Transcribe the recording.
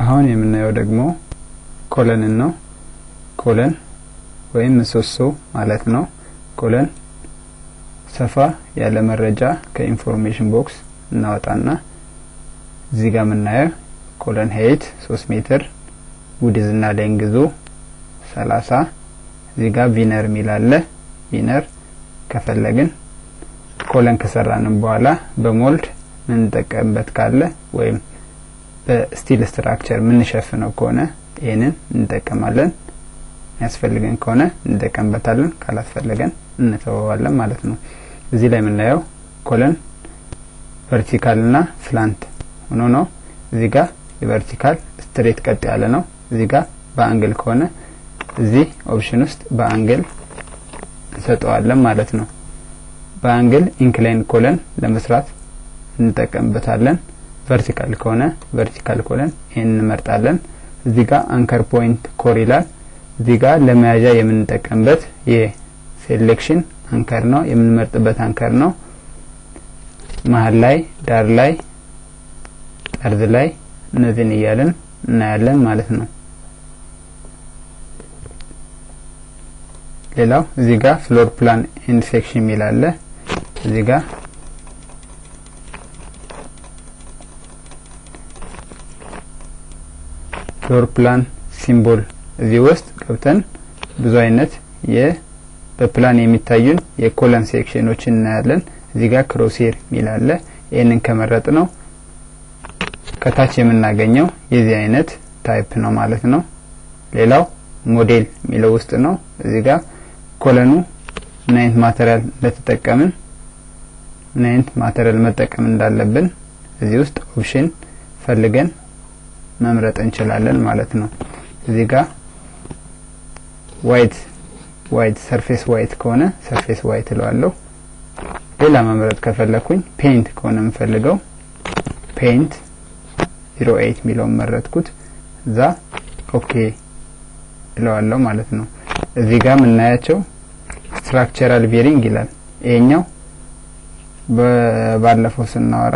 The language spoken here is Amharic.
አሁን የምናየው ደግሞ ኮለን ነው። ኮለን ወይም ምሰሶ ማለት ነው። ኮለን ሰፋ ያለ መረጃ ከኢንፎርሜሽን ቦክስ እናወጣና እዚህ ጋር የምናየው ኮለን ሄይት 3 ሜትር ዊድዝ እና ሌንግዙ 30 እዚህ ጋር ቪነር ሚላለ ቪነር ከፈለግን ኮለን ከሰራንም በኋላ በሞልድ ምን ተጠቀምበት ካለ ወይም በስቲል ስትራክቸር ምን ሸፍነው ከሆነ ይሄንን እንጠቀማለን። ያስፈልገን ከሆነ እንጠቀምበታለን፣ ካላስፈልገን እንተወዋለን ማለት ነው። እዚህ ላይ የምናየው ኮለን ቨርቲካል እና ስላንት ሆኖ ነው። እዚህ ጋር የቨርቲካል ስትሬት ቀጥ ያለ ነው። እዚህ ጋር በአንግል ከሆነ እዚህ ኦፕሽን ውስጥ በአንግል እንሰጠዋለን ማለት ነው። በአንግል ኢንክላይን ኮለን ለመስራት እንጠቀምበታለን። ቨርቲካል ከሆነ ቨርቲካል ኮለን ይሄን እንመርጣለን። እዚህ ጋር አንከር ፖይንት ኮር ይላል። እዚህ ጋር ለመያዣ የምንጠቀምበት የሴሌክሽን አንከር ነው፣ የምንመርጥበት አንከር ነው። መሃል ላይ፣ ዳር ላይ፣ ጠርዝ ላይ እነዚህን እያለን እናያለን ማለት ነው። ሌላው እዚህ ጋር ፍሎር ፕላን ኤንድ ሴክሽን ይላል። እዚህ ጋር ፍሎር ፕላን ሲምቦል እዚህ ውስጥ ገብተን ብዙ አይነት በፕላን የሚታዩን የኮለን ሴክሽኖችን እናያለን። እዚህ ጋር ክሮስሄር ይላል። ይሄንን ከመረጥ ነው ከታች የምናገኘው የዚህ አይነት ታይፕ ነው ማለት ነው። ሌላው ሞዴል ሚለው ውስጥ ነው። እዚህ ጋር ኮለኑ ምን አይነት ማቴሪያል ለተጠቀምን ምን አይነት ማቴሪያል መጠቀም እንዳለብን እዚህ ውስጥ ኦፕሽን ፈልገን መምረጥ እንችላለን ማለት ነው። እዚህ ጋር ዋይት ሰርፌስ ዋይት ከሆነ ሰርፌስ ዋይት እለዋለሁ። ሌላ መምረጥ ከፈለኩኝ ፔይንት ከሆነ የምፈልገው ፔይንት 08 ሚለው መረጥኩት። እዛ ኦኬ እለዋለሁ ማለት ነው። እዚህ ጋር የምናያቸው ስትራክቸራል ቤሪንግ ይላል። ይሄኛው ባለፈው ስናወራ